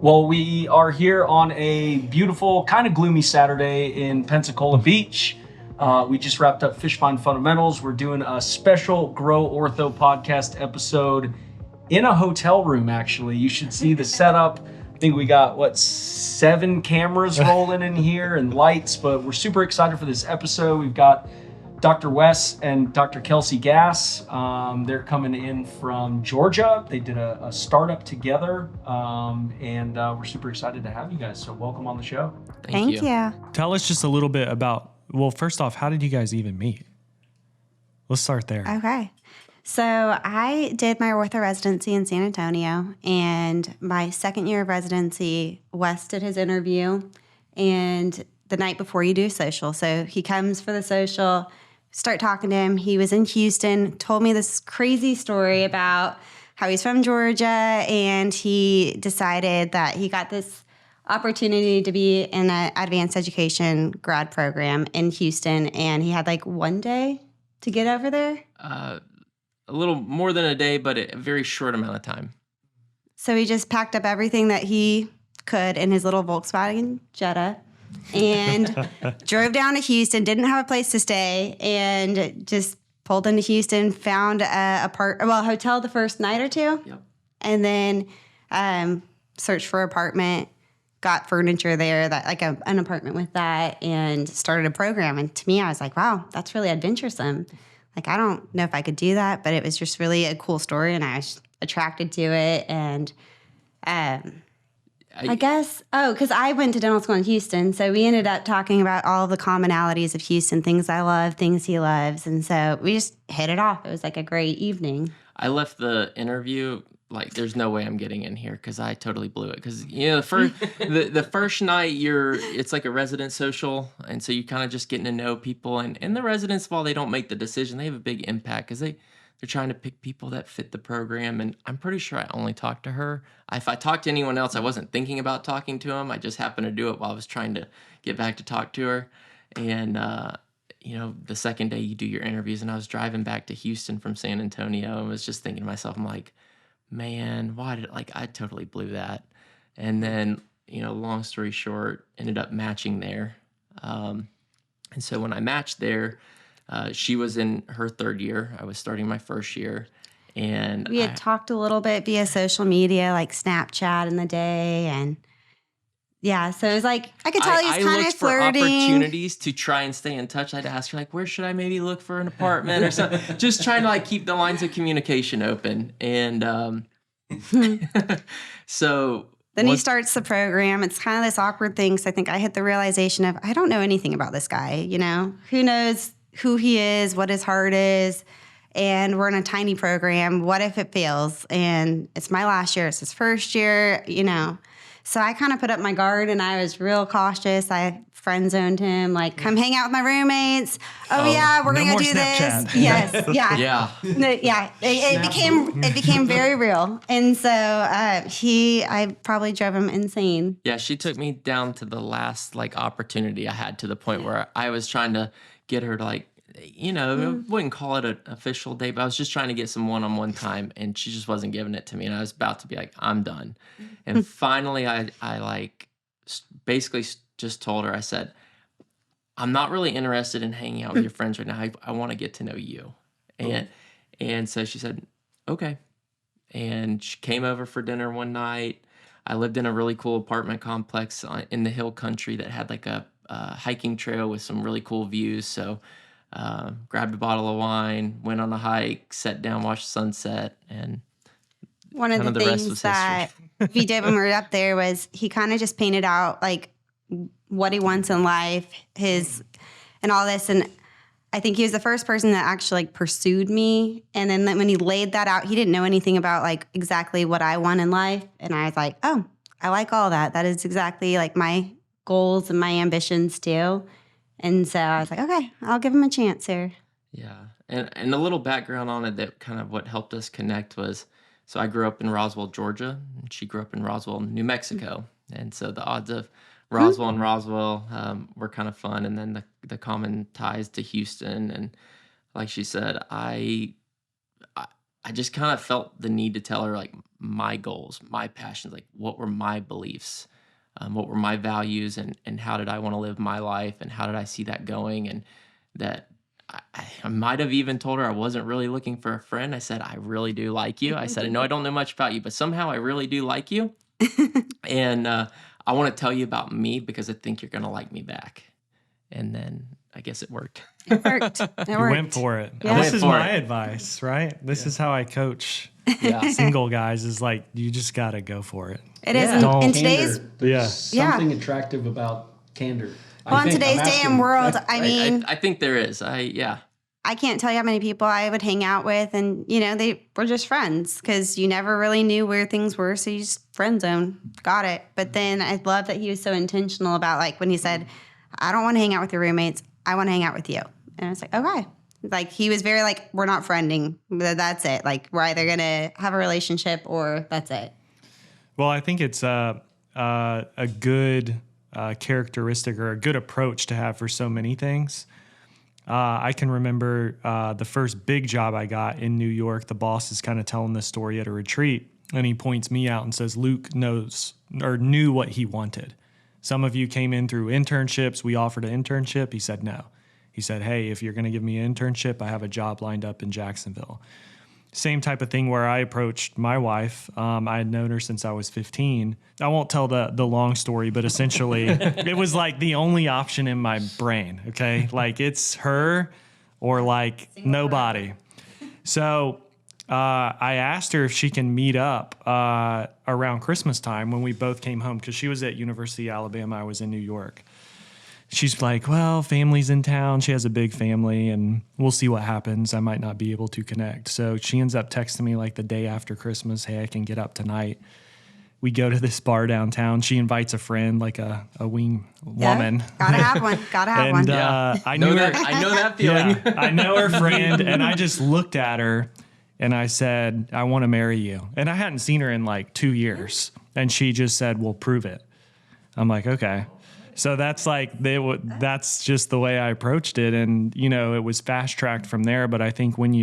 Well, we are here on a beautiful, kind of gloomy Saturday in Pensacola Beach. We just wrapped up Fishbine Fundamentals. We're doing a special Grow Ortho podcast episode in a hotel room, actually. You should see the setup. I think we got, 7 cameras rolling in here and lights, but we're super excited for this episode. We've got Dr. Wes and Dr. Kelsey Gass. They're coming in from Georgia. They did a startup together, and we're super excited to have you guys. So welcome on the show. Thank you. Tell us just a little bit about, well, first off, how did you guys even meet? Let's start there. Okay. So I did my ortho residency in San Antonio, and my second year of residency, Wes did his interview, and the night before you do social. So he comes for the social, start talking to him. He was in Houston, told me this crazy story about how he's from Georgia, and he decided that he got this opportunity to be in an advanced education grad program in Houston, and he had like one day to get over there. A little more than a day, but a very short amount of time. So he just packed up everything that he could in his little Volkswagen Jetta and drove down to Houston, didn't have a place to stay, and just pulled into Houston, found a hotel the first night or two, Yep. and then searched for an apartment, got furniture there, that like an apartment with that, and started a program. And to me, I was like, wow, that's really adventuresome. Like, I don't know if I could do that, but it was just really a cool story, and I was attracted to it. And I guess, because I went to dental school in Houston, so we ended up talking about all the commonalities of Houston, things I love, things he loves, and so we just hit it off. It was like a great evening. I left the interview like, there's no way I'm getting in here because I totally blew it. Because the first night it's like a resident social, and so you kind of just getting to know people, and the residents, while they don't make the decision, they have a big impact because they're trying to pick people that fit the program. And I'm pretty sure I only talked to her. If I talked to anyone else, I wasn't thinking about talking to them. I just happened to do it while I was trying to get back to talk to her. And the second day you do your interviews, and I was driving back to Houston from San Antonio, and was just thinking to myself, I'm like, man, I totally blew that. And then, long story short, ended up matching there. And so when I matched there, she was in her third year. I was starting my first year. And we had talked a little bit via social media, like Snapchat in the day. And yeah, so it was like, I could tell he was kind of flirting. I looked for opportunities to try and stay in touch. I'd ask her, like, where should I maybe look for an apartment or something? Just trying to, keep the lines of communication open. And so... Then he starts the program. It's kind of this awkward thing. So I think I hit the realization of, I don't know anything about this guy, Who knows who he is, what his heart is, and we're in a tiny program. What if it fails? And it's my last year. It's his first year, So I kind of put up my guard, and I was real cautious. I friend zoned him, like, come hang out with my rome's. Yeah, we're gonna go do Snapchat. this. Yes, yeah, Yeah. Yeah. It became very real, and so I probably drove him insane. Yeah, she took me down to the last opportunity I had, to the point where I was trying to get her to I wouldn't call it an official date, but I was just trying to get some one-on-one time, and she just wasn't giving it to me, and I was about to be like, I'm done. And finally I basically just told her, I said, I'm not really interested in hanging out with your friends right now. I want to get to know you. And so she said, okay. And she came over for dinner one night. I lived in a really cool apartment complex in the hill country that had a hiking trail with some really cool views. So grabbed a bottle of wine, went on a hike, sat down, watched the sunset, and one of the things that we did when we were up there was he kind of just painted out what he wants in life, and all this. And I think he was the first person that actually pursued me. And then when he laid that out, he didn't know anything about exactly what I want in life. And I was like, oh, I like all that. That is exactly my goals and my ambitions too. And so I was like, okay, I'll give him a chance here. Yeah. And a little background on it, that kind of what helped us connect was, so I grew up in Roswell, Georgia, and she grew up in Roswell, New Mexico. And so the odds of Roswell and Roswell were kind of fun. And then the common ties to Houston. And like she said, I just kind of felt the need to tell her like my goals, my passions, like what were my beliefs, what were my values, and how did I want to live my life, and how did I see that going, and that I might have even told her I wasn't really looking for a friend. I said, I really do like you. I said, I know I don't know much about you, but somehow I really do like you. And I want to tell you about me because I think you're going to like me back. And then I guess it worked. It worked. It You worked. went for it. Yeah. This is Went for my it. advice, right? This is how I coach Yeah. single guys is like, you just got to go for it. It is. Don't- In today's Candor. There's Yeah. something attractive about candor. Well, in today's day and world, I mean, I think there is. I can't tell you how many people I would hang out with, and they were just friends because you never really knew where things were, so you just friend zone. Got it. But then I love that he was so intentional about like when he said, "I don't want to hang out with your roommates. I want to hang out with you," and I was like, "Okay." Like he was very like, "We're not friending. That's it. Like we're either gonna have a relationship or that's it." Well, I think it's a good characteristic or a good approach to have for so many things. I can remember the first big job I got in New York. The boss is kind of telling this story at a retreat, and he points me out and says, Luke knows or knew what he wanted. Some of you came in through internships. We offered an internship. He said no. He said, hey, if you're going to give me an internship, I have a job lined up in Jacksonville. Same type of thing where I approached my wife. I had known her since I was 15. I won't tell the long story, but essentially it was like the only option in my brain, okay? Like it's her or like nobody. So I asked her if she can meet up around Christmas time when we both came home because she was at University of Alabama. I was in New York. She's like, well, family's in town. She has a big family, and we'll see what happens. I might not be able to connect. So she ends up texting me like the day after Christmas, hey, I can get up tonight. We go to this bar downtown. She invites a friend, like a wing woman. Gotta have one. Gotta have one. And I knew her. I know that feeling. Yeah, I know her friend, and I just looked at her, and I said, I want to marry you. And I hadn't seen her in like 2 years. And she just said, well, prove it. I'm like, okay. So that's like that's just the way I approached it, and it was fast tracked from there. But I think when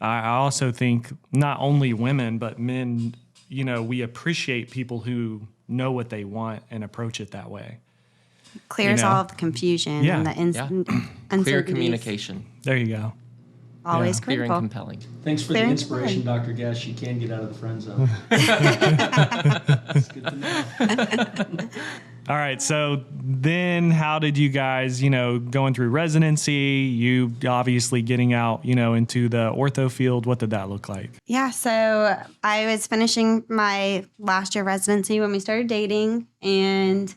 I also think not only women but men, we appreciate people who know what they want and approach it that way. Clears all of the confusion and the uncertainties. Clear communication. There you go. Always Clear and critical. compelling. Thanks for Clear the and inspiration, compelling. Dr. Gass. You can get out of the friend zone. It's good to know. All right. So then how did you guys, going through residency, you obviously getting out, into the ortho field, what did that look like? Yeah, so I was finishing my last year of residency when we started dating, and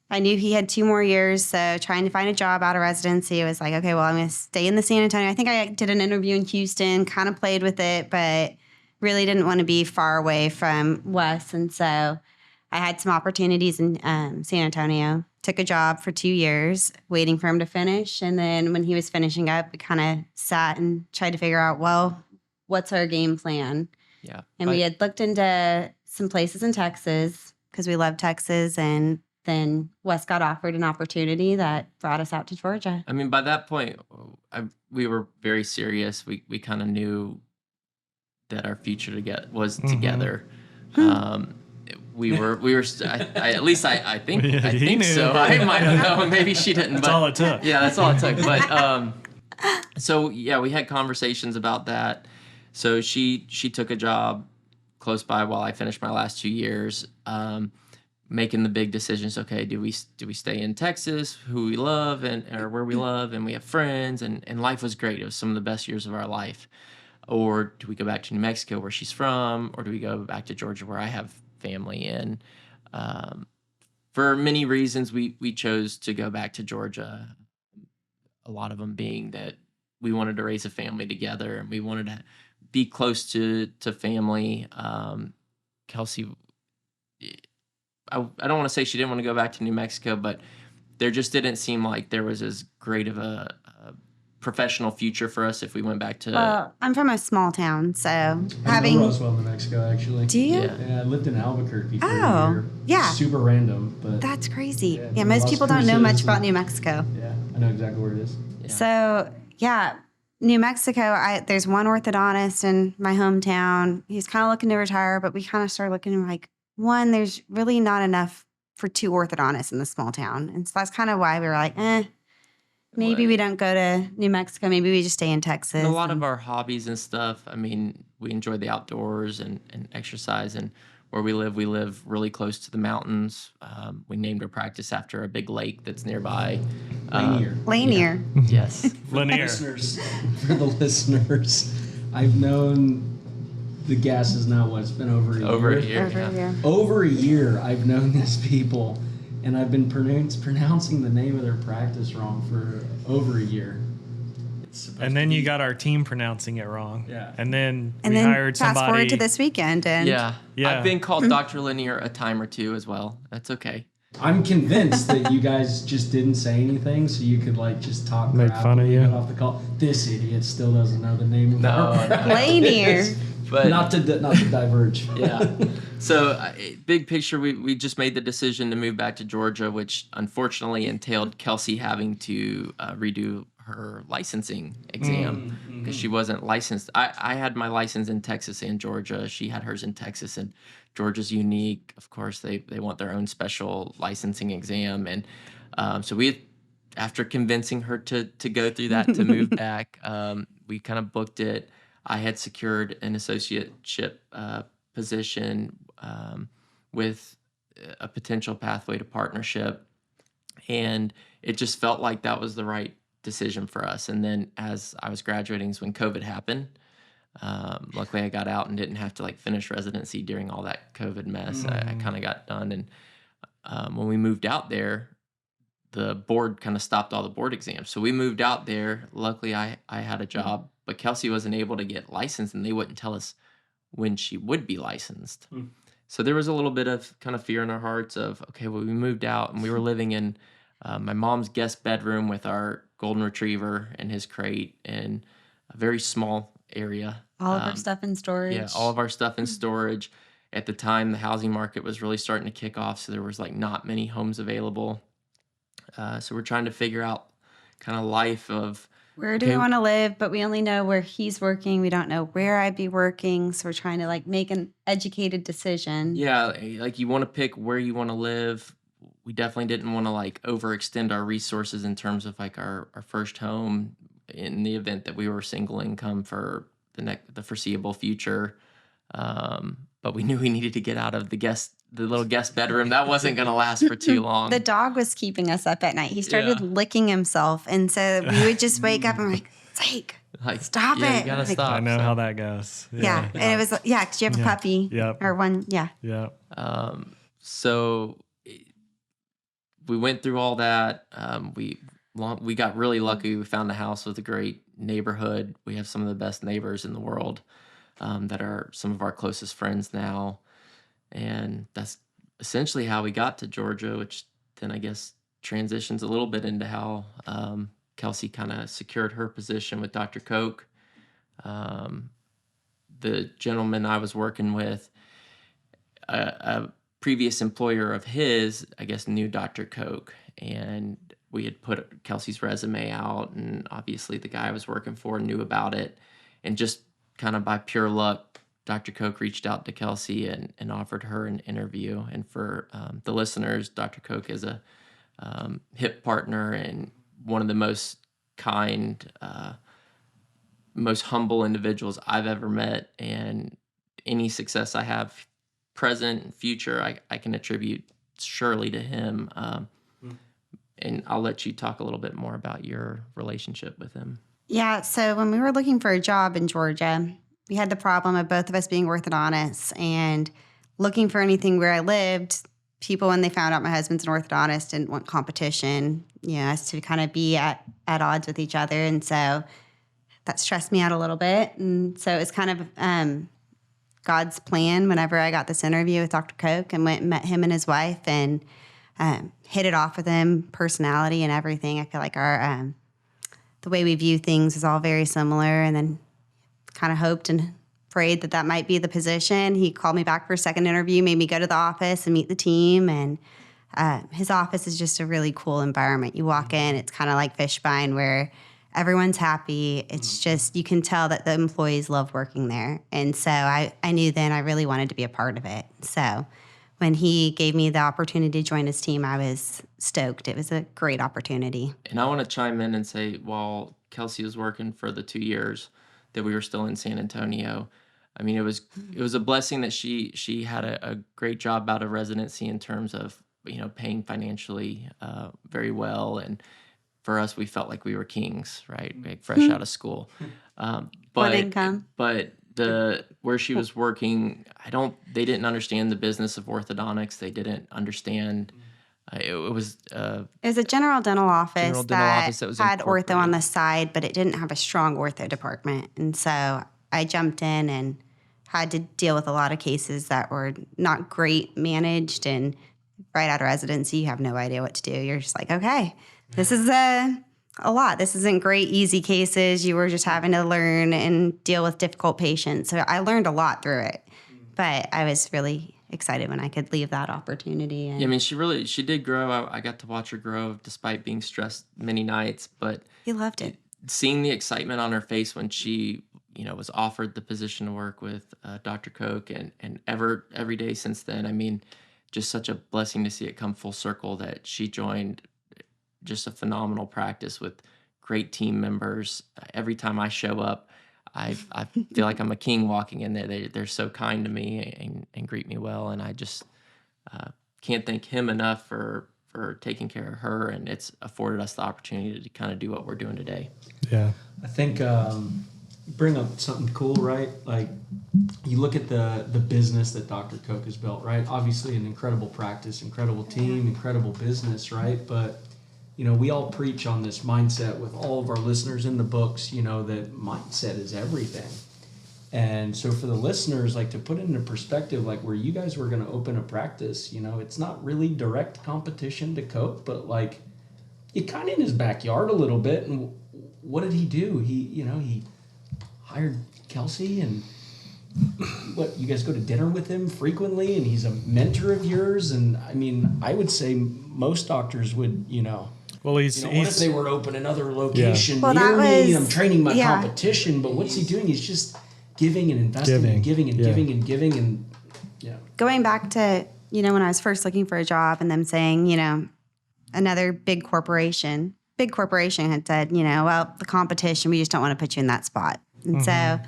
I knew he had 2 more years, so trying to find a job out of residency, I was like, okay, well, I'm going to stay in the San Antonio. I think I did an interview in Houston, kind of played with it, but really didn't want to be far away from Wes, and so I had some opportunities in San Antonio. Took a job for 2 years, waiting for him to finish. And then when he was finishing up, we kind of sat and tried to figure out, well, what's our game plan? Yeah. And we had looked into some places in Texas because we love Texas. And then Wes got offered an opportunity that brought us out to Georgia. I mean, by that point, we were very serious. We kind of knew that our future was together. We were. At least I think. Yeah, I he think knew. so. I might have known. Maybe she didn't. That's but, all it took. Yeah, that's all it took. But so yeah, we had conversations about that. So she took a job close by while I finished my last 2 years, making the big decisions. Okay, do we stay in Texas, who we love or where we love, and we have friends, and life was great. It was some of the best years of our life. Or do we go back to New Mexico where she's from, or do we go back to Georgia where I have family in? For many reasons, we chose to go back to Georgia. A lot of them being that we wanted to raise a family together, and we wanted to be close to family. Kelsey, I don't want to say she didn't want to go back to New Mexico, but there just didn't seem like there was as great of a professional future for us if we went back to. Well, I'm from a small town, so I know Roswell, New Mexico, actually. Do you? Yeah. Yeah, I lived in Albuquerque for a Oh, year. yeah. Super random, but That's crazy. Yeah, Most Las people don't know much Cruces about and- New Mexico. yeah, I know exactly where it is. Yeah. So, yeah, New Mexico, there's one orthodontist in my hometown. He's kind of looking to retire, but we kind of started looking like, one, there's really not enough for 2 orthodontists in this small town. And so that's kind of why we were like, maybe we don't go to New Mexico. Maybe we just stay in Texas. And a lot of our hobbies and stuff, I mean, we enjoy the outdoors and exercise. And where we live really close to the mountains. We named our practice after a big lake that's nearby. Lanier. Yes. Lanier. For the listeners, I've known the Gasses now, it's been over a year. Over a year. Over a year, I've known these people, and I've been pronouncing the name of their practice wrong for over a year. And then you got our team pronouncing it wrong. Yeah. And then we hired somebody. Fast forward to this weekend. And Yeah. I've been called Dr. Lanier a time or two as well. That's okay. I'm convinced that you guys just didn't say anything, so you could like just talk Make crap fun of when we you. got off the call. This idiot still doesn't know the name of No, our no. Lanier. But not to diverge. yeah. So, big picture, we just made the decision to move back to Georgia, which unfortunately entailed Kelsey having to redo her licensing exam because she wasn't licensed. I had my license in Texas and Georgia. She had hers in Texas, and Georgia's unique. Of course, they want their own special licensing exam. And so after convincing her to go through that, to move back, we kind of booked it. I had secured an associateship position with a potential pathway to partnership. And it just felt like that was the right decision for us. And then as I was graduating is when COVID happened. Luckily, I got out and didn't have to like finish residency during all that COVID mess. I kind of got done. And when we moved out there, the board kind of stopped all the board exams. So we moved out there. Luckily, I had a job, but Kelsey wasn't able to get licensed, and they wouldn't tell us when she would be licensed. So there was a little bit of kind of fear in our hearts of, okay, well, we moved out and we were living in my mom's guest bedroom with our golden retriever and his crate in a very small area. All of our stuff in storage. Yeah, all of our stuff in storage. At the time, the housing market was really starting to kick off, so there was like not many homes available. So we're trying to figure out kind of life of Where do we want to live? But we only know where he's working. We don't know where I'd be working. So we're trying to like make an educated decision. Yeah, like you want to pick where you want to live. We definitely didn't want to like overextend our resources in terms of like our first home in the event that we were single income for the foreseeable future. But we knew we needed to get out of the little guest bedroom. That wasn't going to last for too long. The dog was keeping us up at night. He started licking himself. And so we would just wake up and we're like, stop it. You gotta Like, stop. I know how that goes. Yeah. And it was, because you have a puppy. Yep. Or one, yeah. Yeah. So we went through all that. We got really lucky. We found a house with a great neighborhood. We have some of the best neighbors in the world that are some of our closest friends now. And that's essentially how we got to Georgia, which then I guess transitions a little bit into how Kelsey kind of secured her position with Dr. Koch. The gentleman I was working with, a previous employer of his, I guess, knew Dr. Koch, and we had put Kelsey's resume out, and obviously the guy I was working for knew about it, and just kind of by pure luck, Dr. Koch reached out to Kelsey and offered her an interview. And for the listeners, Dr. Koch is a hip partner and one of the most kind, most humble individuals I've ever met. And any success I have, present and future, I can attribute surely to him. And I'll let you talk a little bit more about your relationship with him. Yeah. So when we were looking for a job in Georgia, we had the problem of both of us being orthodontists and looking for anything where I lived. People, when they found out my husband's an orthodontist, didn't want competition, us to kind of be at odds with each other. And so that stressed me out a little bit. And so it's kind of God's plan whenever I got this interview with Dr. Koch and went and met him and his wife and hit it off with him, personality and everything. I feel like our the way we view things is all very similar. And then kind of hoped and prayed that might be the position. He called me back for a second interview, made me go to the office and meet the team. And his office is just a really cool environment. You walk in, it's kind of like Fishbine where Everyone's happy. It's just, you can tell that the employees love working there. And so I knew then I really wanted to be a part of it. So when he gave me the opportunity to join his team, I was stoked. It was a great opportunity. And I want to chime in and say, while Kelsey was working for the 2 years that we were still in San Antonio, I mean, it was a blessing that she had a great job out of residency in terms of, paying financially very well. And for us, we felt like we were kings, right? Like fresh out of school. What income? But where she was working, they didn't understand the business of orthodontics. They didn't understand. It was It was a general dental office that was had ortho on incorporated. the side, but it didn't have a strong ortho department. And so I jumped in and had to deal with a lot of cases that were not great managed. And right out of residency, you have no idea what to do. You're just like, okay, this is a lot. This isn't great, easy cases. You were just having to learn and deal with difficult patients. So I learned a lot through it. But I was really excited when I could leave that opportunity. And Yeah, I mean, she did grow. I got to watch her grow despite being stressed many nights. But he loved it. seeing the excitement on her face when she, was offered the position to work with Dr. Koch and every day since then, I mean, just such a blessing to see it come full circle that she joined just a phenomenal practice with great team members. Every time I show up, I feel like I'm a king walking in there. They're so kind to me and greet me well, and I just can't thank him enough for taking care of her, and it's afforded us the opportunity to kind of do what we're doing today. Yeah. I think you bring up something cool, right? Like you look at the business that Dr. Koch has built, right? Obviously an incredible practice, incredible team, incredible business, right? But we all preach on this mindset with all of our listeners in the books, that mindset is everything. And so for the listeners, like to put it into perspective, like where you guys were going to open a practice, it's not really direct competition to Koch, but like you kind of in his backyard a little bit. And what did he do? He hired Kelsey, and what, you guys go to dinner with him frequently, and he's a mentor of yours. And I mean, I would say most doctors would, Well, he's what if they were to open another location Well, near that me? was- I'm training my yeah. competition, but what's he doing? He's just giving and investing and giving and giving and giving and Going back to, when I was first looking for a job and them saying, another big corporation had said, well, the competition, we just don't want to put you in that spot. And so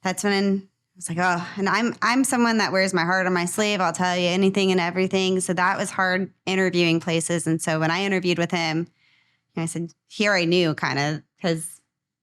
that's when I was like, oh, and I'm someone that wears my heart on my sleeve. I'll tell you anything and everything. So that was hard interviewing places. And so when I interviewed with him, I said, here I knew kind of because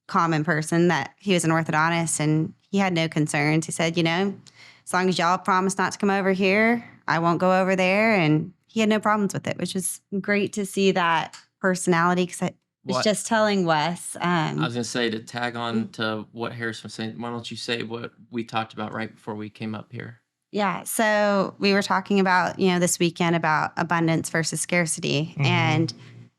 common person that he was an orthodontist and he had no concerns. He said, as long as y'all promise not to come over here, I won't go over there. And he had no problems with it, which was great to see that personality because I was just telling Wes. I was going to say, to tag on to what Harris was saying, why don't you say what we talked about right before we came up here? Yeah. So we were talking about, this weekend about abundance versus scarcity. And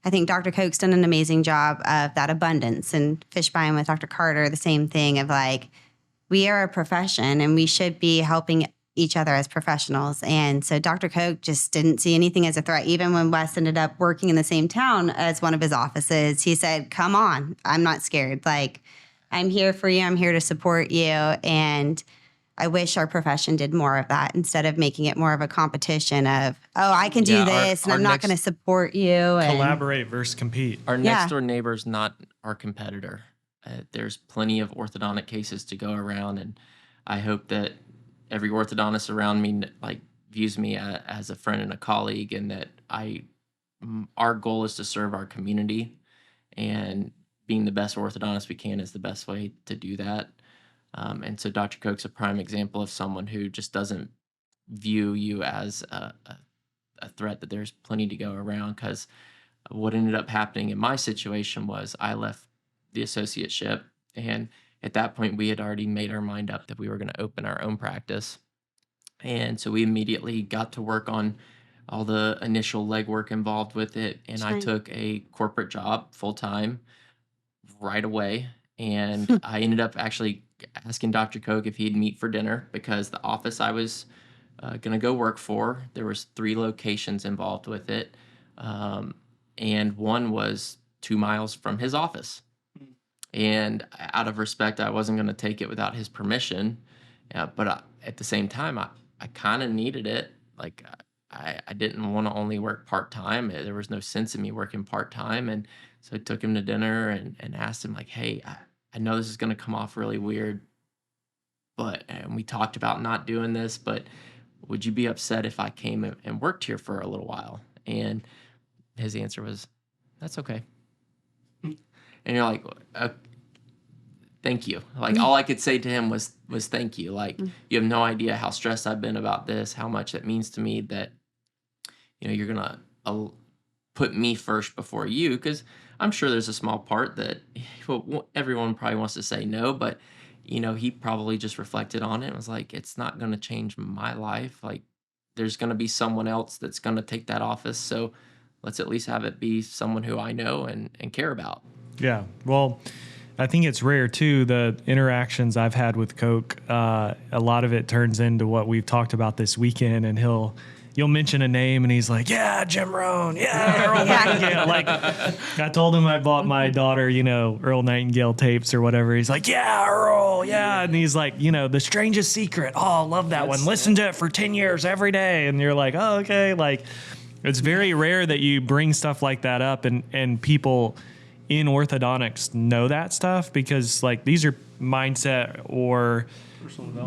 I think Dr. Koch's done an amazing job of that abundance, and Fishbine with Dr. Carter, the same thing of like, we are a profession and we should be helping each other as professionals. And so Dr. Koch just didn't see anything as a threat. Even when Wes ended up working in the same town as one of his offices, he said, come on, I'm not scared. Like, I'm here for you. I'm here to support you. And I wish our profession did more of that instead of making it more of a competition of, oh, I can do this and I'm not going to support you. And Collaborate versus compete. Our next door neighbor's not our competitor. There's plenty of orthodontic cases to go around, and I hope that every orthodontist around me views me as a friend and a colleague, and that our goal is to serve our community, and being the best orthodontist we can is the best way to do that. And so Dr. Koch's a prime example of someone who just doesn't view you as a threat, that there's plenty to go around. Because what ended up happening in my situation was I left the associateship, and at that point we had already made our mind up that we were going to open our own practice. And so we immediately got to work on all the initial legwork involved with it. And I took a corporate job full-time right away. And I ended up actually asking Dr. Koch if he'd meet for dinner, because the office I was going to go work for, there was 3 locations involved with it. And one was 2 miles from his office. And out of respect, I wasn't going to take it without his permission. But at the same time, I kind of needed it. Like, I didn't want to only work part-time. There was no sense in me working part-time. And so I took him to dinner and asked him, like, hey, I know this is going to come off really weird, and we talked about not doing this, but would you be upset if I came and worked here for a little while? And his answer was, that's okay. And you're like, thank you. Like, all I could say to him was thank you. Like, you have no idea how stressed I've been about this, how much it means to me that, you're going to put me first before you. Because I'm sure there's a small part that everyone probably wants to say no, but, he probably just reflected on it and was like, it's not going to change my life. Like, there's going to be someone else that's going to take that office. So let's at least have it be someone who I know and care about. Yeah. Well, I think it's rare too, the interactions I've had with Koch, a lot of it turns into what we've talked about this weekend, and you'll mention a name and he's like, yeah, Jim Rohn. Yeah, Earl Nightingale. Like, I told him I bought my daughter, Earl Nightingale tapes or whatever. He's like, yeah, Earl. Yeah. And he's like, The Strangest Secret. Oh, I love that one. Listen to it for 10 years every day. And you're like, oh, okay. Like, it's very rare that you bring stuff like that up and people in orthodontics know that stuff, because like these are mindset or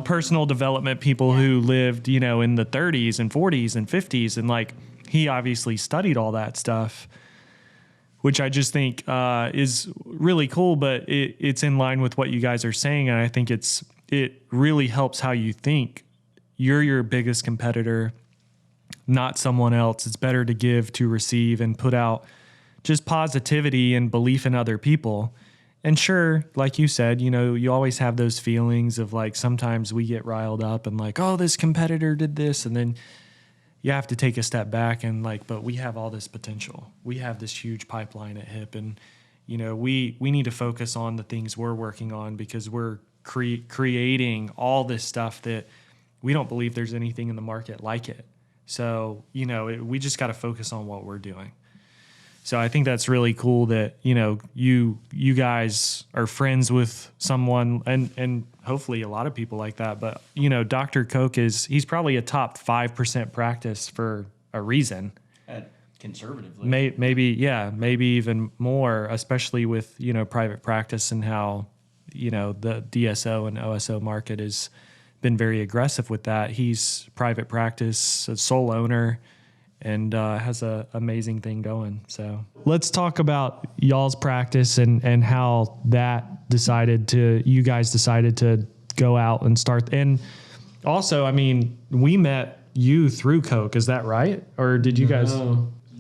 personal development people who lived, in the 30s and 40s and 50s. And like, he obviously studied all that stuff, which I just think is really cool, but it's in line with what you guys are saying. And I think it really helps how you think. You're your biggest competitor, not someone else. It's better to give to receive and put out just positivity and belief in other people. And sure, like you said, you always have those feelings of like, sometimes we get riled up and like, oh, this competitor did this. And then you have to take a step back and like, but we have all this potential. We have this huge pipeline at HIP, and, we need to focus on the things we're working on, because we're creating all this stuff that we don't believe there's anything in the market like it. So, we just got to focus on what we're doing. So I think that's really cool that, you guys are friends with someone, and hopefully a lot of people like that. But, Dr. Koch he's probably a top 5% practice for a reason. Conservatively. Maybe even more, especially with, private practice and how, the DSO and OSO market has been very aggressive with that. He's private practice, a sole owner, and has an amazing thing going. So let's talk about y'all's practice and how you guys decided to go out and start. And also, I mean, we met you through Koch, is that right? Or did you guys?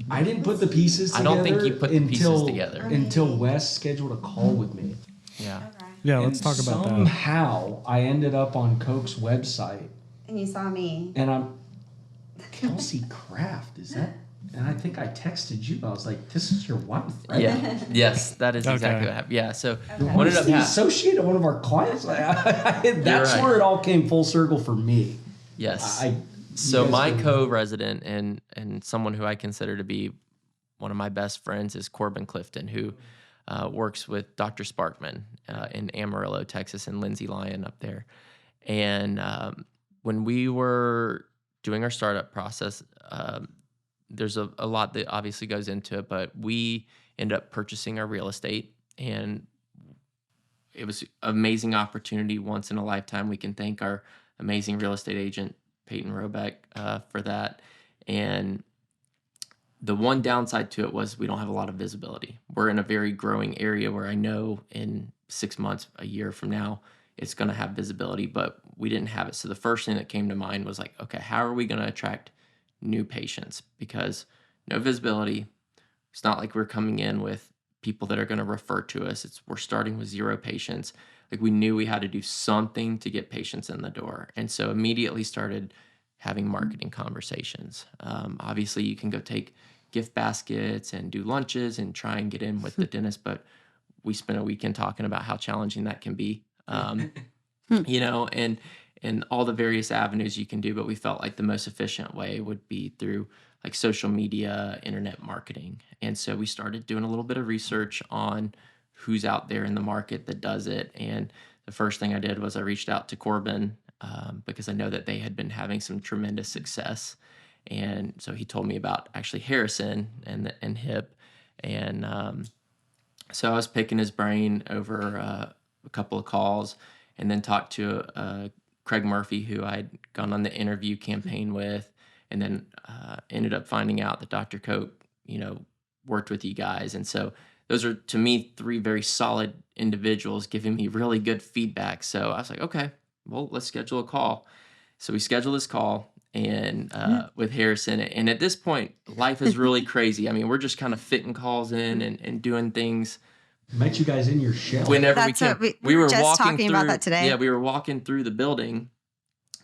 I didn't put the pieces together. I don't think you put the pieces together. Until Wes scheduled a call with me. Yeah. Okay. Yeah, let's talk about that. Somehow I ended up on Koch's website. And you saw me. And I'm Kelsey Kraft, is that? And I think I texted you. I was like, "This is your wife, right?" Yeah. Yes, that is exactly Okay. what happened. Yeah. So Okay. what ended up the happening? associate of one of our clients. That's right. where it all came full circle for me. Yes. You So guys my were- co-resident and someone who I consider to be one of my best friends is Corbin Clifton, who works with Dr. Sparkman in Amarillo, Texas, and Lindsay Lyon up there. And when we were doing our startup process, there's a lot that obviously goes into it, but we ended up purchasing our real estate, and it was an amazing opportunity, once in a lifetime. We can thank our amazing real estate agent, Peyton Robeck, for that. And the one downside to it was we don't have a lot of visibility. We're in a very growing area where I know in 6 months, a year from now, it's going to have visibility, but we didn't have it. So the first thing that came to mind was like, okay, how are we going to attract new patients? Because no visibility. It's not like we're coming in with people that are going to refer to us. We're starting with 0 patients. Like, we knew we had to do something to get patients in the door. And so immediately started having marketing conversations. Obviously, you can go take gift baskets and do lunches and try and get in with the dentist, but we spent a weekend talking about how challenging that can be. And all the various avenues you can do, but we felt like the most efficient way would be through like social media, internet marketing. And so we started doing a little bit of research on who's out there in the market that does it. And the first thing I did was I reached out to Corbin because I know that they had been having some tremendous success. And so he told me about actually Harrison and Hip. And so I was picking his brain over a couple of calls, and then talked to Craig Murphy, who I'd gone on the interview campaign with, and then ended up finding out that Dr. Koch, worked with you guys. And so those are, to me, 3 very solid individuals giving me really good feedback. So I was like, okay, well, let's schedule a call. So we scheduled this call and with Harrison. And at this point, life is really crazy. I mean, we're just kind of fitting calls in and doing things. Met you guys in your shell. Whenever That's we can. what we were just walking talking about through- that today. Yeah, we were walking through the building,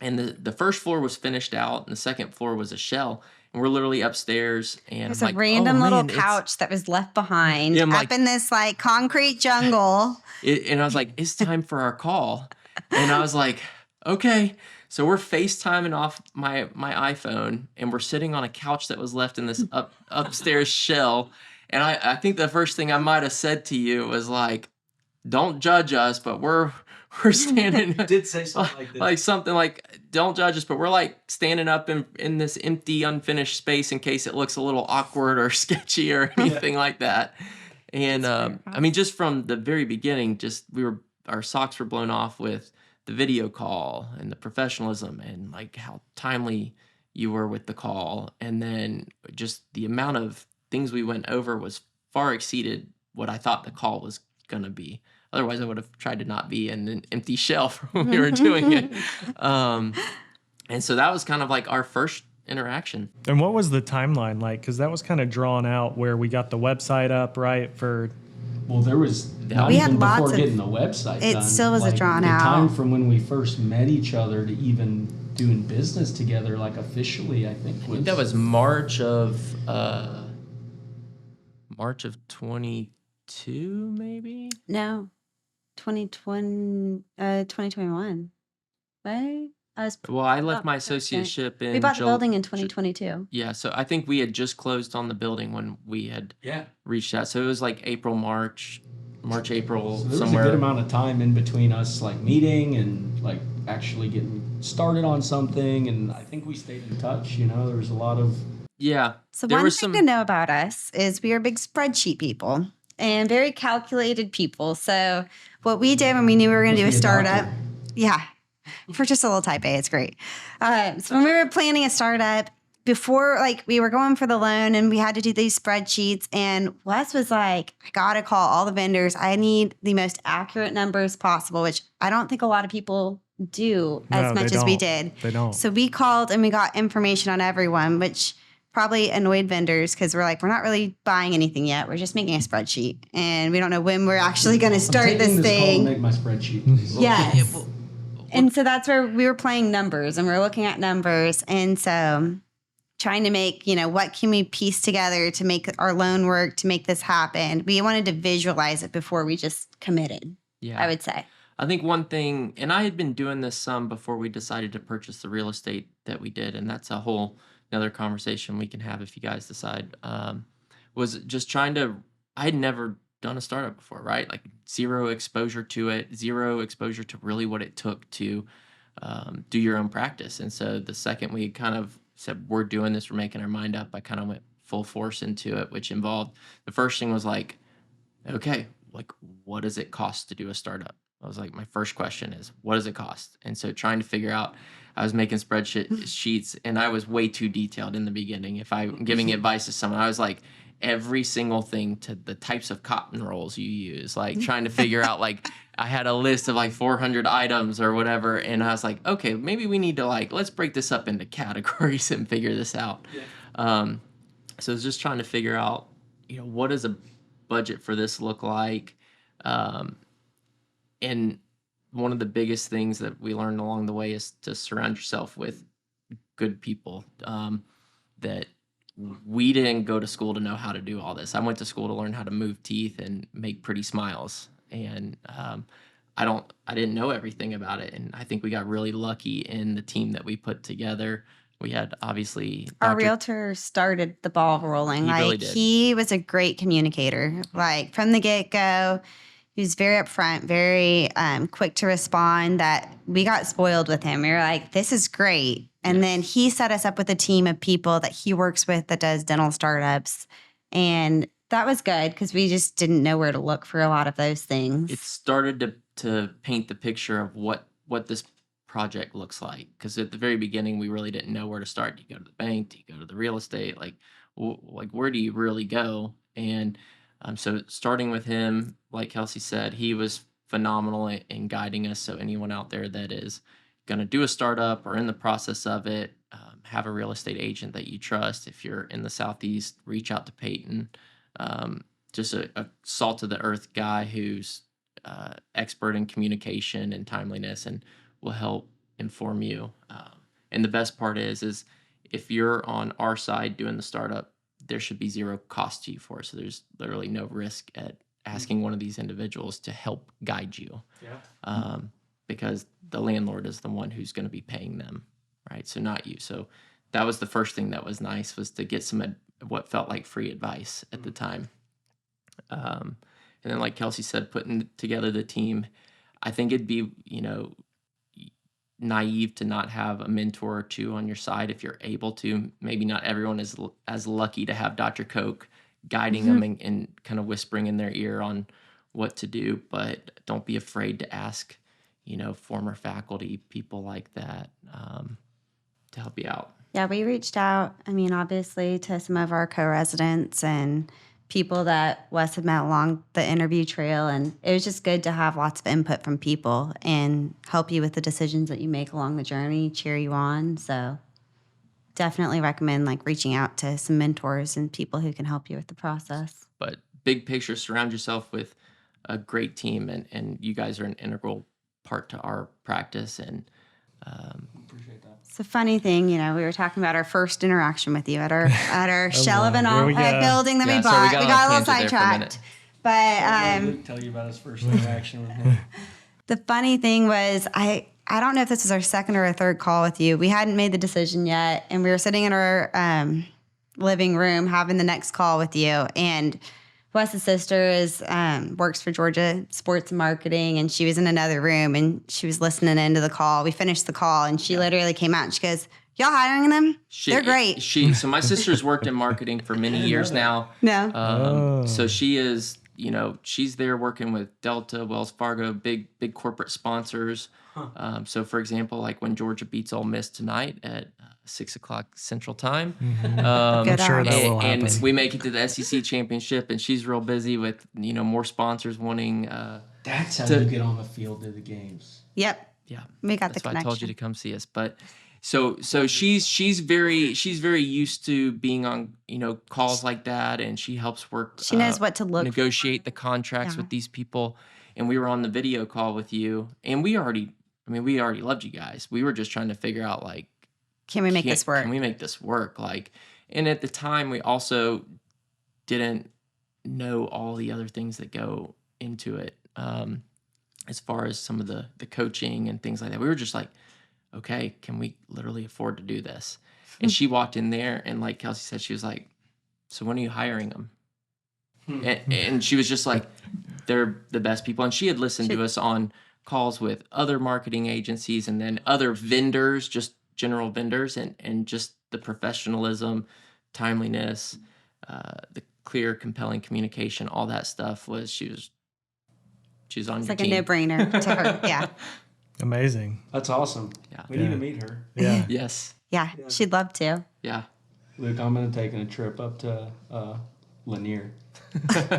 and the first floor was finished out, and the second floor was a shell. And we're literally upstairs, and There's I'm a like, random oh, little man, couch that was left behind Yeah, I'm up like- in this like concrete jungle. And I was like, it's time for our call. And I was like, okay. So we're FaceTiming off my iPhone, and we're sitting on a couch that was left in this upstairs shell. And I think the first thing I might have said to you was like, don't judge us, but we're standing. You did say something like this. Like something like, don't judge us, but we're like standing up in this empty, unfinished space in case it looks a little awkward or sketchy or anything like that. And I mean, just from the very beginning, our socks were blown off with the video call and the professionalism and like how timely you were with the call. And then just the amount of things we went over was far exceeded what I thought the call was going to be. Otherwise, I would have tried to not be in an empty shell when we were doing it. And so that was kind of like our first interaction. And what was the timeline like? Because that was kind of drawn out where we got the website up, right? Well, there was not We had even lots before of- getting the website it done. still was a Like, drawn the out. time from when we first met each other to even doing business together, like officially, I think That was March of 22, maybe. No, 2021. Right? Well, I left Oh, my okay. associateship in. We bought the building in 2022. Yeah, so I think we had just closed on the building when we had reached out. So it was like April, March, April, So there was somewhere. a good amount of time in between us, like meeting and like actually getting started on something. And I think we stayed in touch. There was a lot of. Yeah. So there one was thing to know about us is we are big spreadsheet people and very calculated people. So what we did when we knew we were going to do a Must be a startup, doctor. yeah, for just a little type A, it's great. So when we were planning a startup, before like we were going for the loan and we had to do these spreadsheets, and Wes was like, I got to call all the vendors. I need the most accurate numbers possible, which I don't think a lot of people do as much as we did. They don't. So we called and we got information on everyone, which probably annoyed vendors because we're like, we're not really buying anything yet. We're just making a spreadsheet, and we don't know when we're actually going to start I'm this taking this call to thing. make my spreadsheet. please. Yes. And so that's where we were playing numbers and we are looking at numbers. And so trying to make, what can we piece together to make our loan work, to make this happen? We wanted to visualize it before we just committed, Yeah. I would say. I think one thing, and I had been doing this some before we decided to purchase the real estate that we did, and that's a whole another conversation we can have if you guys decide, was just trying to, I had never done a startup before, right? Like zero exposure to it, zero exposure to really what it took to do your own practice. And so the second we kind of said, we're doing this, we're making our mind up, I kind of went full force into it, which involved, the first thing was like, okay, like what does it cost to do a startup? I was like, my first question is, what does it cost? And so trying to figure out, I was making spreadsheets and I was way too detailed in the beginning. If I'm giving advice to someone, I was like, every single thing to the types of cotton rolls you use, like trying to figure out, like I had a list of like 400 items or whatever. And I was like, okay, maybe we need to let's break this up into categories and figure this out. Yeah. So I was just trying to figure out, what does a budget for this look like? And one of the biggest things that we learned along the way is to surround yourself with good people. That we didn't go to school to know how to do all this. I went to school to learn how to move teeth and make pretty smiles. And I didn't know everything about it. And I think we got really lucky in the team that we put together We had obviously Our Dr. realtor started the ball rolling. He Like really did. he was a great communicator. Like from the get go, he was very upfront, very quick to respond. That we got spoiled with him. We were like, "This is great." And then he set us up with a team of people that he works with that does dental startups, and that was good because we just didn't know where to look for a lot of those things. It started to paint the picture of what this project looks like, because at the very beginning we really didn't know where to start. Do you go to the bank? Do you go to the real estate? Like where do you really go? And so starting with him, like Kelsey said, he was phenomenal in guiding us. So anyone out there that is going to do a startup or in the process of it, have a real estate agent that you trust. If you're in the Southeast, reach out to Peyton. Just a salt of the earth guy who's expert in communication and timeliness, and will help inform you. And the best part is if you're on our side doing the startup, there should be zero cost to you for it. So there's literally no risk at asking one of these individuals to help guide you. Yeah. Because the landlord is the one who's going to be paying them, right? So not you. So that was the first thing that was nice, was to get some what felt like free advice at the time. And then, like Kelsey said, putting together the team, I think it'd be, naive to not have a mentor or two on your side if you're able to. Maybe not everyone is as lucky to have Dr. Koch guiding them and kind of whispering in their ear on what to do, but don't be afraid to ask, former faculty, people like that, to help you out. Yeah, we reached out, obviously, to some of our co-residents and people that Wes had met along the interview trail. And it was just good to have lots of input from people and help you with the decisions that you make along the journey, cheer you on. So definitely recommend reaching out to some mentors and people who can help you with the process. But big picture, surround yourself with a great team, and you guys are an integral part to our practice. And Appreciate that. It's a funny thing, we were talking about our first interaction with you at our shell of an building that we bought. So we got a little tangent there for a sidetracked. But Luke tell you about his first interaction with me. the funny thing was, I don't know if this was our second or a third call with you. We hadn't made the decision yet, and we were sitting in our living room having the next call with you. And Wes's sister works for Georgia Sports and Marketing, and she was in another room, and she was listening into the call. We finished the call, and she literally came out and she goes, "Y'all hiring them? They're great." So my sister's worked in marketing for many years now. No. So she is, she's there working with Delta, Wells Fargo, big corporate sponsors. So for example, like when Georgia beats Ole Miss tonight at 6:00 Central Time, I'm sure that will happen. and we make it to the SEC championship, and she's real busy with more sponsors wanting. That's how you get on the field of the games. Yep. Yeah, We got that's the why connection. I told you to come see us. But so she's very used to being on calls like that, and she helps work. She knows what to look negotiate the contracts with these people. And we were on the video call with you, and we already loved you guys. We were just trying to figure out Can we make this work? Can we make this work? And at the time, we also didn't know all the other things that go into it, as far as some of the coaching and things like that. We were just like, okay, can we literally afford to do this? And she walked in there, and like Kelsey said, she was like, "So when are you hiring them?" And she was just like, "They're the best people." And she had listened to us on calls with other marketing agencies and then other vendors, just general vendors, and just the professionalism, timeliness, the clear, compelling communication, all that stuff was she was on It's your like team. a no-brainer to her. Yeah. Amazing. That's awesome. Yeah. We need to meet her. Yeah. Yes. Yeah. She'd love to. Yeah. Luke, I'm going to take a trip up to Lanier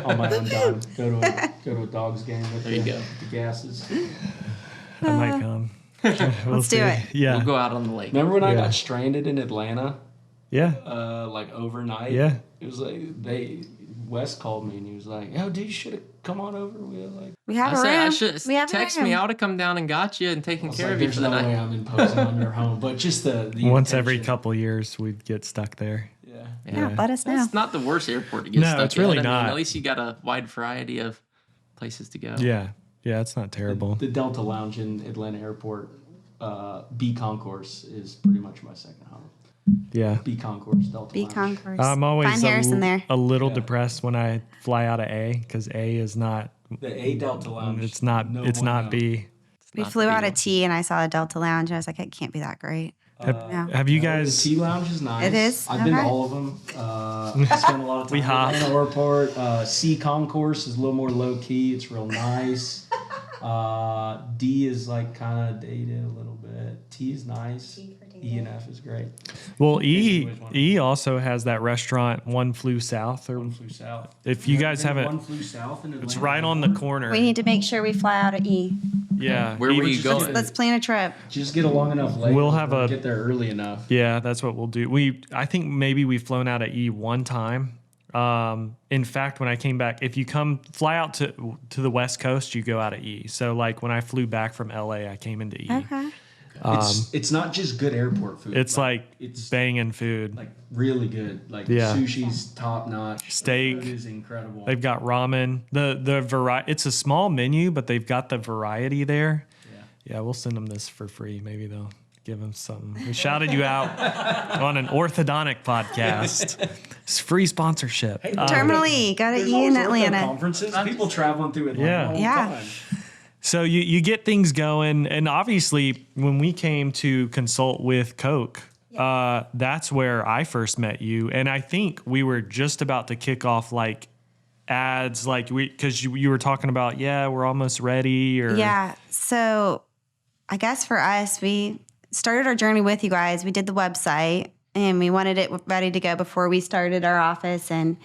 on my own dime. Go to a Dogs game with There you go. the Gasses. I might come. We'll Let's do see. it. Yeah. We'll go out on the lake. Remember when I Yeah. got stranded in Atlanta, Yeah. overnight? Yeah. It was Wes called me and he was like, "Oh, dude, you should have come on over." We were like, We have I a said, room. I should We have a text room. me. I would have come down and got you and taken care of you "There's for the no night. way I'm imposing on your home," but just the Once every intention. couple years, we'd get stuck there. Yeah. Yeah, let us know. That's not the worst airport to get No, stuck it's really at. not. At least you got a wide variety of places to go. Yeah. Yeah, it's not terrible. The Delta Lounge in Atlanta Airport, B Concourse, is pretty much my second home. Yeah. B Concourse, Delta B Lounge. Concourse. I'm always Find Harrison there. a little Yeah. depressed when I fly out of A because A is not. The A Delta Lounge. It's not. No It's bueno. not B. We Not flew the out B of T and I saw a Delta Lounge and I was like, it can't be that great. No. Have you The guys? T Lounge is nice. It is? I've been to Okay. all of them. I spent a lot of time We hopped. in the airport. C Concourse is a little more low key. It's real nice. D is like kind of dated a little bit. T is nice. E and F is great. Well, Basically, which one? E also has that restaurant One Flew South, or One flew south. if you guys Never been to haven't, One flew south in Atlanta. it's right on the corner. We need to make sure we fly out of E. Yeah. Where E were was you just- going? Let's plan a trip. Just get a long enough leg. We'll have or a- get there early enough. Yeah, that's what we'll do. I think maybe we've flown out of E one time. In fact, when I came back, if you fly out to the West Coast, you go out of E. So like when I flew back from LA, I came into E. Okay. It's not just good airport food. It's like it's banging food. like really good. Like Yeah. sushi's top notch. Steak. Food is incredible. They've got ramen. The variety. It's a small menu, but they've got the variety there. Yeah, we'll send them this for free. Maybe they'll give them something. We shouted you out on an orthodontic podcast. It's free sponsorship. Terminal E. Got to There's E always in ortho Atlanta. conferences. People traveling through Atlanta Yeah. all the Yeah. time. So you get things going, and obviously when we came to consult with Koch, that's where I first met you, and I think we were just about to kick off like ads, like because you were talking about we're almost ready, or Yeah. So I guess for us, we started our journey with you guys. We did the website and we wanted it ready to go before we started our office. And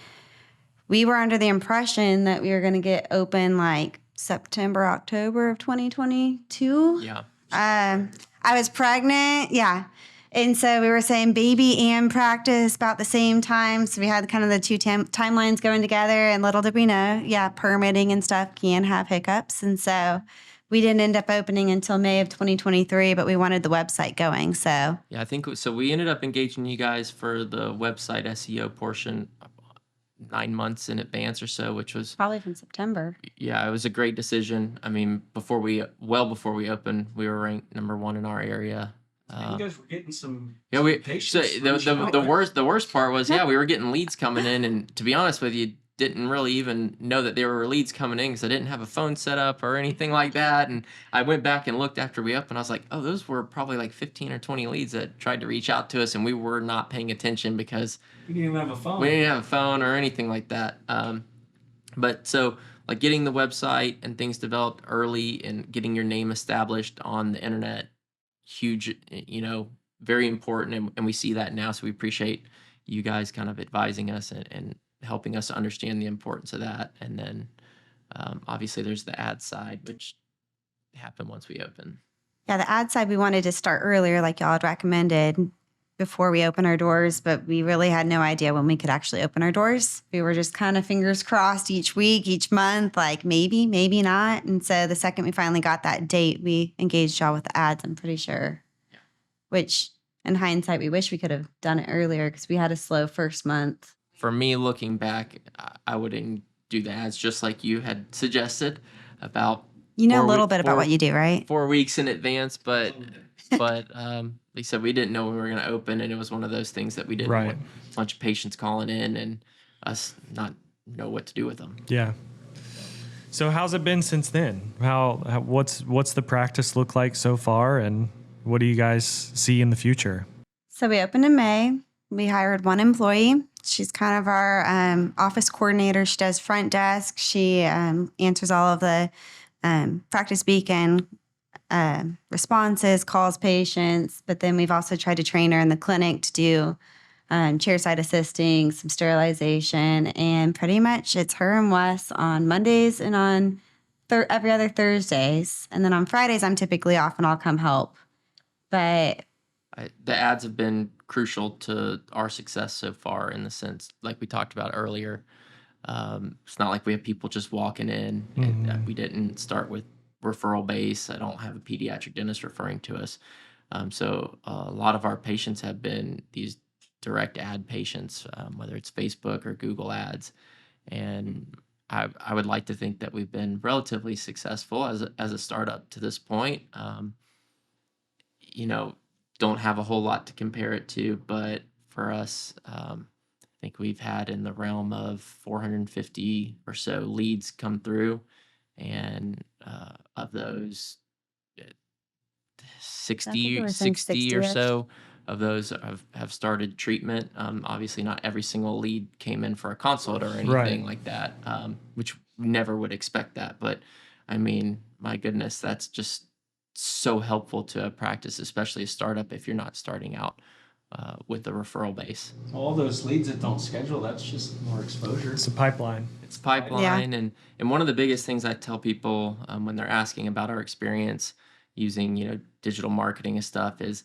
we were under the impression that we were going to get open like September, October of 2022. Yeah. I was pregnant. Yeah. And so we were saying baby and practice about the same time. So we had kind of the two timelines going together. And little did we know, permitting and stuff can have hiccups. And so we didn't end up opening until May of 2023, but we wanted the website going. So Yeah, I think so. We ended up engaging you guys for the website SEO portion 9 months in advance or so, which was probably from September. it was a great decision. I mean, before we opened, we were ranked number 1 in our area. You guys were getting some. Yeah, some patients so reaching out. the worst part was we were getting leads coming in, and to be honest with you, didn't really even know that there were leads coming in because I didn't have a phone set up or anything like that. And I went back and looked after we opened. I was like, oh, those were probably like 15 or 20 leads that tried to reach out to us, and we were not paying attention because We didn't even have a phone. we didn't have a phone or anything like that. But so like getting the website and things developed early and getting your name established on the internet, huge, very important. And we see that now. So we appreciate you guys kind of advising us and helping us understand the importance of that. And then obviously there's the ad side, which happened once we open. Yeah, the ad side we wanted to start earlier, like y'all had recommended, before we open our doors, but we really had no idea when we could actually open our doors. We were just kind of fingers crossed each week, each month, like maybe, maybe not. And so the second we finally got that date, we engaged y'all with the ads, I'm pretty sure. Yeah. Which, in hindsight, we wish we could have done it earlier because we had a slow first month. For me, looking back, I wouldn't do the ads just like you had suggested about You know a 4 little week- bit about 4 what you do, right? 4 weeks in advance, but like I said, we didn't know when we were going to open, and it was one of those things that we didn't Right. want a bunch of patients calling in and us not know what to do with them. Yeah. So how's it been since then? What's the practice look like so far, and what do you guys see in the future? So we opened in May. We hired one employee. She's kind of our office coordinator. She does front desk. She answers all of the practice beacon responses, calls patients. But then we've also tried to train her in the clinic to do chairside assisting, some sterilization. And pretty much it's her and Wes on Mondays and on every other Thursdays. And then on Fridays, I'm typically off and I'll come help. But The ads have been crucial to our success so far in the sense, like we talked about earlier. It's not like we have people just walking in. And, we didn't start with referral base. I don't have a pediatric dentist referring to us. So a lot of our patients have been these direct ad patients, whether it's Facebook or Google ads. And I would like to think that we've been relatively successful as a startup to this point. don't have a whole lot to compare it to, but for us, I think we've had in the realm of 450 or so leads come through, and of those, uh, I think it 60, was in 60 or 60-ish. so of those have started treatment. Obviously, not every single lead came in for a consult or anything like that, which we never would expect that. But I mean, my goodness, that's just so helpful to a practice, especially a startup if you're not starting out with a referral base. All those leads that don't schedule, that's just more exposure. It's a pipeline. It's pipeline, and one of the biggest things I tell people when they're asking about our experience using digital marketing and stuff is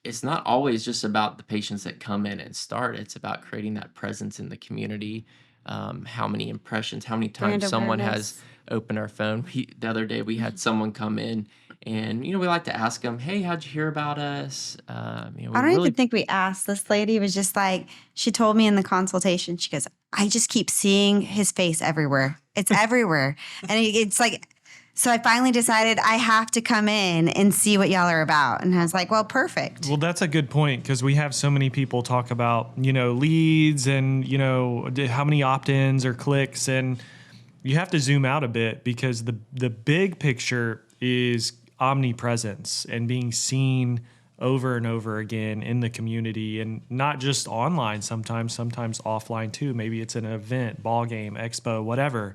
it's not always just about the patients that come in and start. It's about creating that presence in the community. How many impressions, how many Brand times someone awareness. has opened our phone. The other day we had someone come in, and we like to ask them, "Hey, how'd you hear about us?" We I don't really even think we asked. This lady was just like, she told me in the consultation, she goes, I just keep seeing his face everywhere. It's everywhere. And it's like, so I finally decided I have to come in and see what y'all are about. And I was like, well, perfect. Well, that's a good point because we have so many people talk about, leads and, how many opt-ins or clicks. And you have to zoom out a bit because the big picture is omnipresence and being seen over and over again in the community, and not just online, sometimes offline too. Maybe it's an event, ball game, expo, whatever.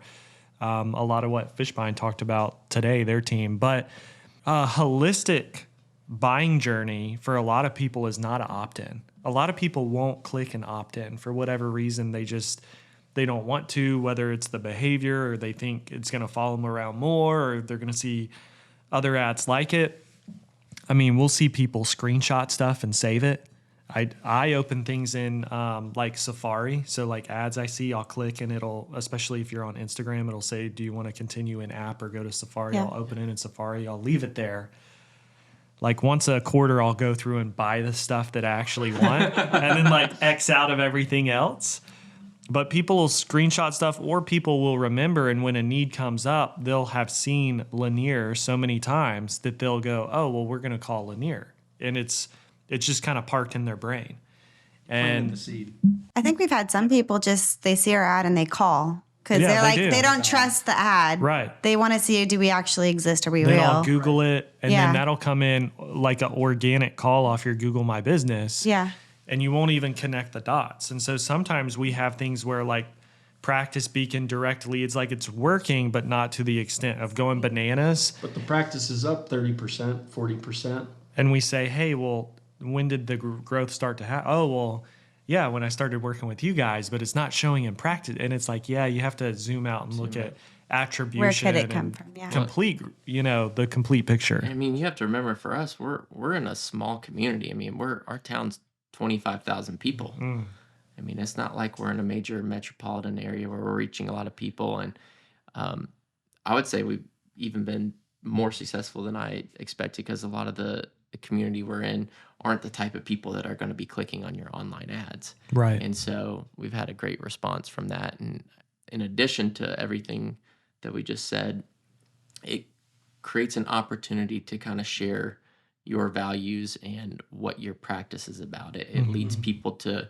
A lot of what Fishbine talked about today, their team. But a holistic buying journey for a lot of people is not an opt-in. A lot of people won't click an opt-in for whatever reason. They don't want to, whether it's the behavior or they think it's going to follow them around more or they're going to see other ads like it. I mean, we'll see people screenshot stuff and save it. I open things in like Safari. So like ads I see, I'll click and it'll, especially if you're on Instagram, it'll say, do you want to continue in app or go to Safari? Yeah. I'll open it in Safari. I'll leave it there. Like once a quarter, I'll go through and buy the stuff that I actually want and then like X out of everything else. But people will screenshot stuff or people will remember. And when a need comes up, they'll have seen Lanier so many times that they'll go, oh, well, we're going to call Lanier. And it's just kind of parked in their brain. Planting the And seed. I think we've had some people just, they see our ad and they call because Yeah, they're they like, do. they don't trust the ad. Right. They want to see, do we actually exist? Are we then real? I'll Google it. And Yeah. then that'll come in like an organic call off your Google My Business. Yeah. And you won't even connect the dots. And so sometimes we have things where like Practice Beacon direct leads, like it's working, but not to the extent of going bananas. But the practice is up 30%, 40%. And we say, hey, well, when did the growth start to happen? Oh, well, yeah, when I started working with you guys, but it's not showing in practice. And it's like, yeah, you have to zoom out and look at attribution. Where could it come and from? Yeah. Complete, the complete picture. I mean, you have to remember, for us, we're in a small community. I mean, our town's 25,000 people. I mean, it's not like we're in a major metropolitan area where we're reaching a lot of people. And I would say we've even been more successful than I expected because a lot of the community we're in aren't the type of people that are going to be clicking on your online ads. Right. And so we've had a great response from that. And in addition to everything that we just said, it creates an opportunity to kind of share your values and what your practice is about. It leads people to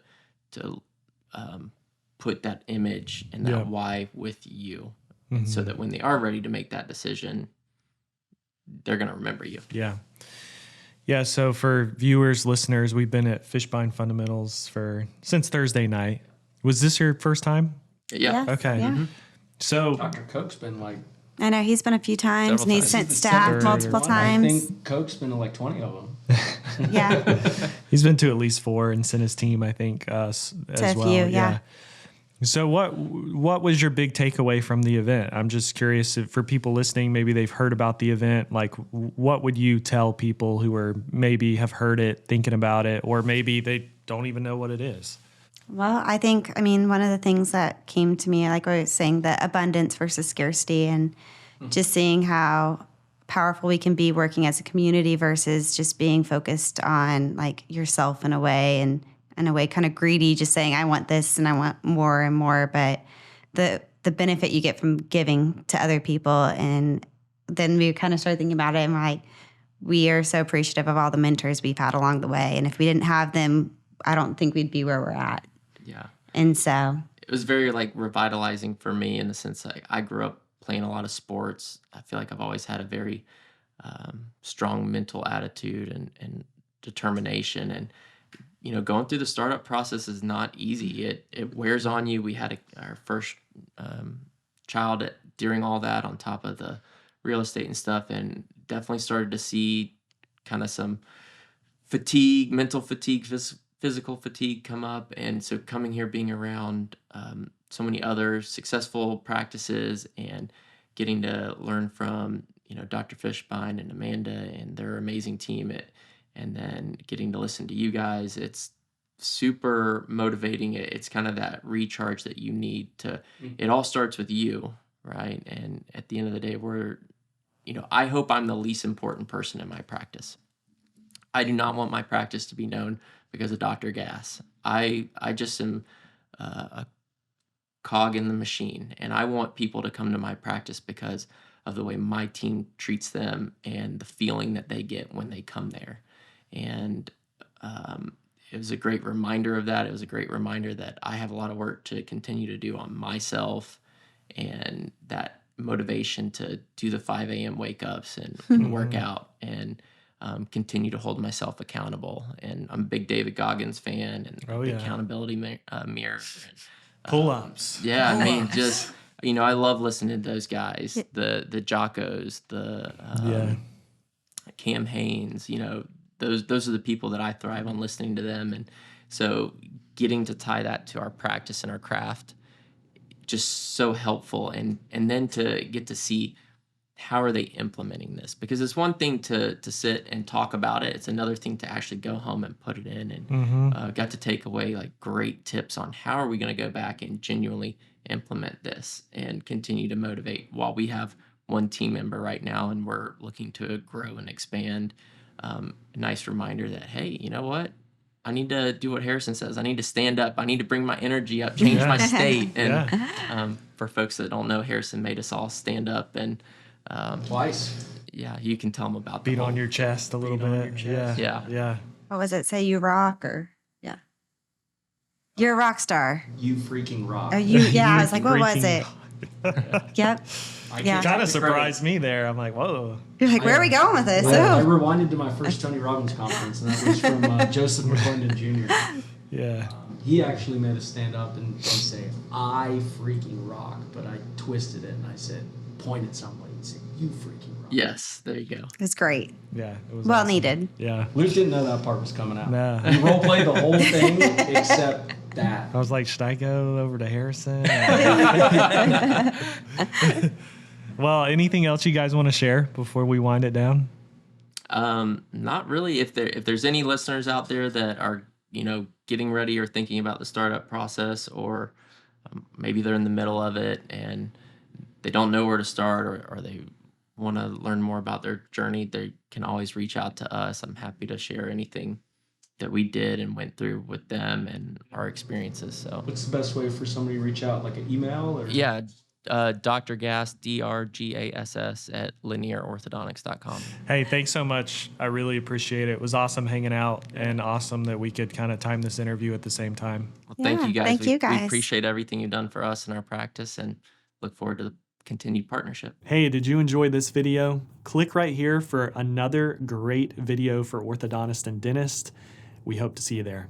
put that image and that why with you, and so that when they are ready to make that decision, they're going to remember you. Yeah. Yeah. So for viewers, listeners, we've been at Fishbine Fundamentals since Thursday night. Was this your first time? Yeah. Yes, Okay. Yeah. So Dr. Koch's been like I know he's been a few times Several and he's times. sent the staff second multiple one. times. I think Koch's been to like 20 of them. Yeah. he's been to at least 4 and sent his team, I think, as a well. few, yeah. So what was your big takeaway from the event? I'm just curious if, for people listening, maybe they've heard about the event. Like, what would you tell people who are maybe have heard it, thinking about it, or maybe they don't even know what it is? Well, I mean, one of the things that came to me, like I was saying, the abundance versus scarcity, and just seeing how powerful we can be working as a community versus just being focused on like yourself in a way, and in a way kind of greedy, just saying, I want this and I want more and more. But the benefit you get from giving to other people. And then we kind of started thinking about it and we're like, we are so appreciative of all the mentors we've had along the way. And if we didn't have them, I don't think we'd be where we're at. Yeah. And so It was very like revitalizing for me in the sense that I grew up playing a lot of sports. I feel like I've always had a very strong mental attitude and determination. And, going through the startup process is not easy. It wears on you. We had our first child during all that on top of the real estate and stuff, and definitely started to see kind of some fatigue, mental fatigue, physical fatigue come up. And so coming here, being around so many other successful practices and getting to learn from, Dr. Fishbine and Amanda and their amazing team, and then getting to listen to you guys, it's super motivating. It's kind of that recharge that you need to, it all starts with you, right? And at the end of the day, I hope I'm the least important person in my practice. I do not want my practice to be known because of Dr. Gass. I just am a cog in the machine, and I want people to come to my practice because of the way my team treats them and the feeling that they get when they come there. And it was a great reminder of that. It was a great reminder that I have a lot of work to continue to do on myself, and that motivation to do the 5 a.m. wake ups and work out and continue to hold myself accountable. And I'm a big David Goggins fan and the accountability mirror. Pull-ups. Yeah, I mean, just, I love listening to those guys, the Jockos, the Cam Haynes, those are the people that I thrive on listening to them. And so getting to tie that to our practice and our craft, just so helpful. And then to get to see how are they implementing this? Because it's one thing to sit and talk about it. It's another thing to actually go home and put it in. And got to take away like great tips on how are we going to go back and genuinely implement this and continue to motivate while we have one team member right now and we're looking to grow and expand. A nice reminder that, hey, you know what? I need to do what Harrison says. I need to stand up. I need to bring my energy up, change my state. And for folks that don't know, Harrison made us all stand up and twice. Yeah, you can tell them about beat on your chest a little bit. Yeah. What was it? Say you rock or you're a rock star. You freaking rock. Are you? Yeah, I was like, what was it? Yep. Kind of surprised me there. I'm like, whoa. You're like, where are we going with this? I rewinded to my first Tony Robbins conference, and that was from Joseph McClendon Jr. Yeah. He actually made us stand up and say, I freaking rock. But I twisted it and I said, point at somebody and say, you freaking rock. Yes, there you go. It was great. Yeah. It was well awesome. needed. Yeah. Luke didn't know that part was coming out. No. He role played the whole thing except that. I was like, should I go over to Harrison? Well, anything else you guys want to share before we wind it down? Not really. If there's any listeners out there that are, getting ready or thinking about the startup process, or maybe they're in the middle of it and they don't know where to start, or they want to learn more about their journey, they can always reach out to us. I'm happy to share anything that we did and went through with them and our experiences. So what's the best way for somebody to reach out? Like an email? Or? Yeah, Dr. Gass, DRGASS at linearorthodontics.com. Hey, thanks so much. I really appreciate it. It was awesome hanging out and awesome that we could kind of time this interview at the same time. Well, thank you guys. Thank you guys. We appreciate everything you've done for us in our practice and look forward to the continued partnership. Hey, did you enjoy this video? Click right here for another great video for orthodontist and dentist. We hope to see you there.